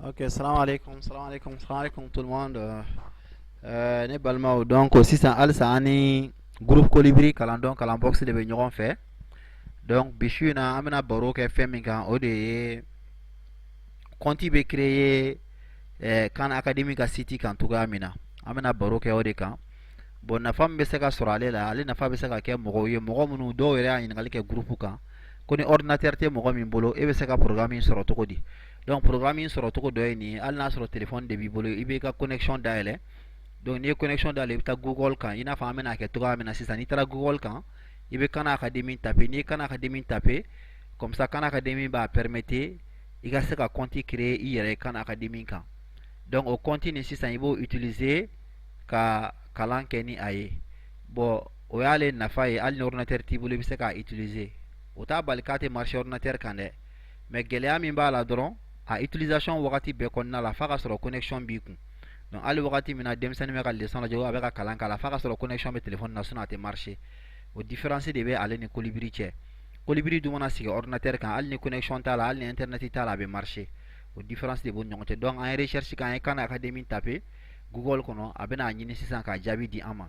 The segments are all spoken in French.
Ok, salam alaikum tout le monde. Ne balma donc sisan halisa ani groupe Colibri kalan dɔn kalan box de bɛ ɲɔgɔn fɛ. Donc bisu in na an bɛna baro kɛ fɛn min kan o de ye compte bɛ créer Khan Academy ka site kan cogoya min na. An bɛna baro kɛ o de kan. Bon nafa min bɛ se ka sɔrɔ ale la, ale nafa bɛ se ka kɛ mɔgɔw ye mɔgɔ minnu dɔw yɛrɛ y'a ɲininkali kɛ groupe kan. Ko ni ordinateur tɛ mɔgɔ min bolo e bɛ se ka programme in sɔrɔ cogo di. Donc programme in sɔrɔ cogo dɔ ye nin ye hali n'a sɔrɔ téléphone de b'i bolo i b'i ka connexion dayɛlɛ. Donc n'i ye connexion dayɛlɛ i bɛ taa Google kan i n'a fɔ an bɛna kɛ cogoya min na sisan n'i taara Google kan i bɛ Khan Academy taper n'i ye Khan Academy taper comme ça Khan Academy b'a permettre i ka se ka compte créer i yɛrɛ ye Khan Academy kan. Donc o compte nin sisan i b'o utiliser ka kalan kɛ ni a ye. Bon o y'ale nafa ye hali ni ordinateur t'i bolo i bɛ se k'a utiliser. O t'a bali k'a tɛ marcher ordinateur kan dɛ. Mais gɛlɛya min b'a la dɔrɔn a utilisation wagati bɛɛ kɔnɔna la f'a ka sɔrɔ connexion b'i kun. Donc hali wagati min na denmisɛnnin bɛ ka leçon lajɛ a bɛ ka kalan k'a la f'a ka sɔrɔ connexion bɛ téléphone na sinon a tɛ marcher. O différence de bɛ ale ni Colibri cɛ. Colibri dun mana sigi ordinateur kan hali ni connexion t'a la hali ni internet t'a la a bɛ marcher. O différence de b'u ni ɲɔgɔn cɛ. Donc an ye recherche kɛ an ye Khan Academy taper Google kɔnɔ a bɛna ɲini sisan ka jaabi di an ma.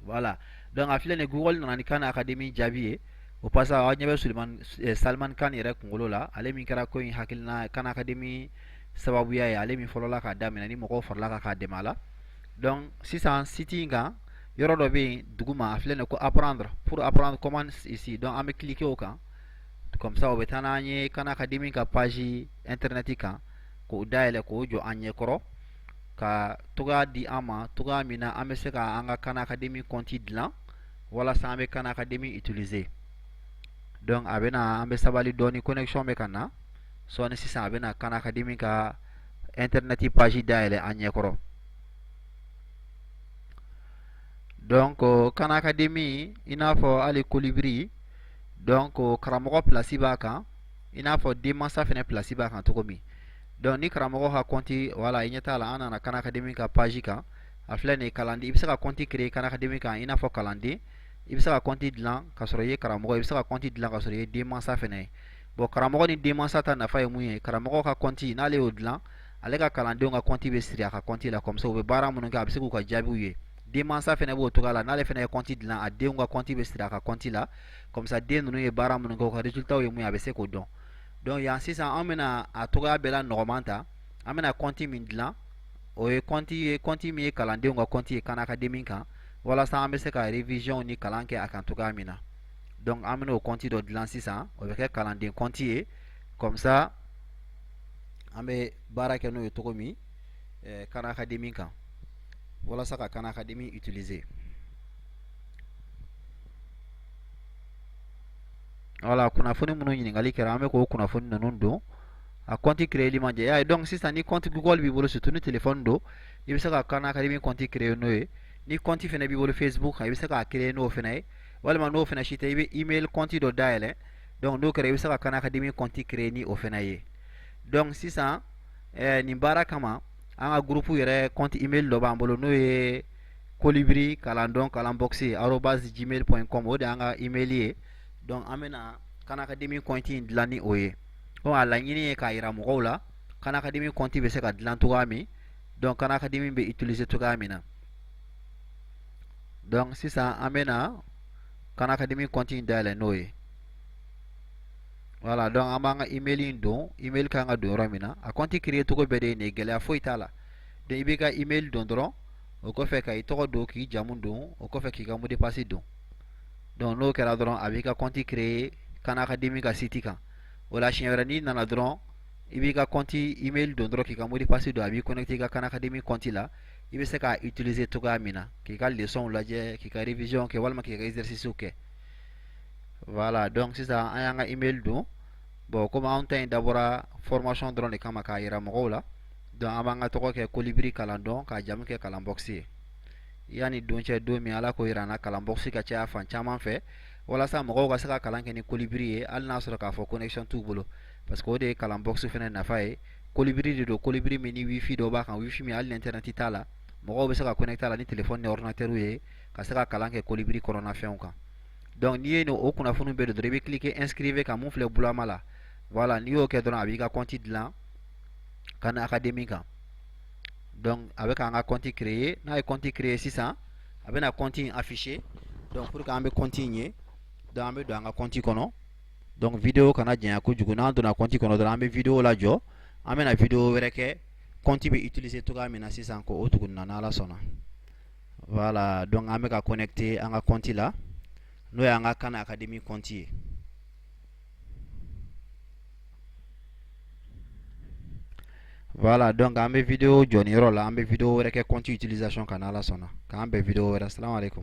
Voilà. Donc a filɛ nin Google nana ni Khan Academy jaabi ye. O passage aw ɲɛ bɛ Salman Khan yɛrɛ kunkolo la ale min kɛra ko in hakilina Khan Academy sababuya ye ale min fɔlɔ la k'a daminɛ ni mɔgɔw farala kan k'a dɛmɛ a la. Donc sisan site in kan yɔrɔ dɔ bɛ yen duguma a filɛ nin ko apprendre pour apprendre comment ici donc an bɛ cliquer o kan comme ça o bɛ taa n'an ye Khan Academy ka page internet kan k'o dayɛlɛ k'o jɔ an ɲɛkɔrɔ ka togoya di an ma togoya min na an bɛ se ka an ka Khan Academy compte dilan walasa an bɛ Khan Academy utiliser. Donc a bɛna an bɛ sabali dɔɔni connexion bɛ ka na sɔɔni sisan a bɛna Khan Academy ka internet page dayɛlɛ an ɲɛkɔrɔ. Donc Khan Academy i n'a fɔ hali Colibri donc karamɔgɔ place b'a kan i n'a fɔ denmansa fɛnɛ place b'a kan cogo min. Donc ni karamɔgɔ ka compte voilà i ɲɛ t'a la an nana Khan Academy ka page kan a filɛ nin ye kalanden i bɛ se ka compte créer Khan Academy kan i n'a fɔ kalanden i bɛ se ka compte dilan ka sɔrɔ i ye karamɔgɔ i bɛ se ka compte dilan ka sɔrɔ i ye denmansa fɛnɛ ye. Bon karamɔgɔ ni denmansa ta nafa ye mun ye karamɔgɔ ka compte n'ale y'o dilan ale ka kalandenw ka compte bɛ siri a ka compte la comme ça u bɛ baara minnu kɛ a bɛ se k'u ka jaabiw ye. Denmansa fɛnɛ b'o cogoya la n'ale fɛnɛ ye compte dilan a denw ka compte bɛ siri a ka compte la comme ça den ninnu ye baara minnu kɛ u ka résultat ye mun ye a bɛ se k'o dɔn. Donc yan sisan an bɛna a cogoya bɛɛ la nɔgɔman ta an bɛna compte min dilan o ye compte min ye kalandenw ka compte ye Khan Academy kan walasa an bɛ se ka révision ni kalan kɛ a kan cogoya min na. Donc an bɛna o compte dɔ dilan sisan o bɛ kɛ kalanden compte ye comme ça an bɛ baara kɛ n'o ye cogo min Khan Academy kan walasa ka Khan Academy utiliser. Voilà kunnafoni minnu ɲininkali kɛra an bɛ k'o kunnafoni ninnu don a compte créer man jɛ y'a ye donc sisan ni compte Google b'i bolo surtout ni téléphone don i bɛ se ka Khan Academy compte créer n'o ye ni compte fɛnɛ b'i bolo Facebook kan i bɛ se k'a créer n'o fɛnɛ ye walima n'o fɛnɛ si tɛ i bɛ email compte dɔ dayɛlɛ donc n'o kɛra i bɛ se ka Khan Academy compte créer ni o fɛnɛ ye. Donc sisan nin baara kama an ka groupe yɛrɛ compte email dɔ b'an bolo n'o ye Colibri kalandɔn kalanbox @gmail.com o de y'an ka email ye. Donc an bɛna Khan Academy compte in dilan ni o ye. Donc a laɲini ye k'a yira mɔgɔw la Khan Academy compte bɛ se ka dilan cogoya min donc Khan Academy bɛ utiliser cogoya min na. Donc sisan an bɛna Khan Academy compte in dayɛlɛ n'o ye. Voilà donc an b'an ka email in don email kan ka don yɔrɔ min na a compte créer cogo bɛɛ de ye nin ye gɛlɛya foyi t'a la. Donc i b'i ka email don dɔrɔn o kɔfɛ ka i tɔgɔ don k'i jamu don o kɔfɛ k'i ka mot de passe don. Donc n'o kɛra dɔrɔn a b'i ka compte créer Khan Academy ka site kan. O la siɲɛ wɛrɛ n'i nana dɔrɔn i b'i ka compte email don dɔrɔn k'i ka mot de passe don a b'i connecter i ka Khan Academy compte la i bɛ se k'a utiliser cogoya min na k'i ka leçon lajɛ k'i ka révision kɛ walima k'i ka exercice kɛ. Voilà donc sisan an y'an ka email don bon comme anw ta in dabɔra formation dɔrɔn de kama k'a yira mɔgɔw la donc an b'an ka tɔgɔ kɛ Colibri kalandɔn k'a jamu kɛ kalanbox ye. Yani don cɛ don min ala k'o yira an na kalanbox ka caya fan caman fɛ walasa mɔgɔw ka se ka kalan kɛ ni Colibri ye hali n'a sɔrɔ k'a fɔ connexion t'u bolo parce que o de ye kalanbox fɛnɛ nafa ye. Colibri de don Colibri min ni wifi dɔ b'a kan wifi min hali ni internet t'a la mɔgɔw bɛ se ka connecter a la ni téléphone ni ordinateur ye ka se ka kalan kɛ Colibri kɔnɔna fɛnw kan. Donc n'i ye o kunnafoni bɛɛ don dɔrɔn i bɛ cliquer inscrire kan mun filɛ bulama la voilà n'i y'o kɛ dɔrɔn a b'i ka compte dilan Khan Academy kan. Donc avec un compte créé, n'a un compte créé 600, avec un compte affiché. Donc pour qu'on continue, dans un compte kono. Donc vidéo kana janya ko juguna do na compte kono do ambe vidéo la jo, ambe na vidéo wereke compte be utiliser to ga mina 600 ko otugunna na la sona. Voilà, donc ambe ka connecter un compte là. Nous ya nga Khan Academy compte. Voilà, donc ambe vidéo joni rola ambe vidéo wereke compte utilisation kana la sona. Ka ambe vidéo wera assalamu alaikum.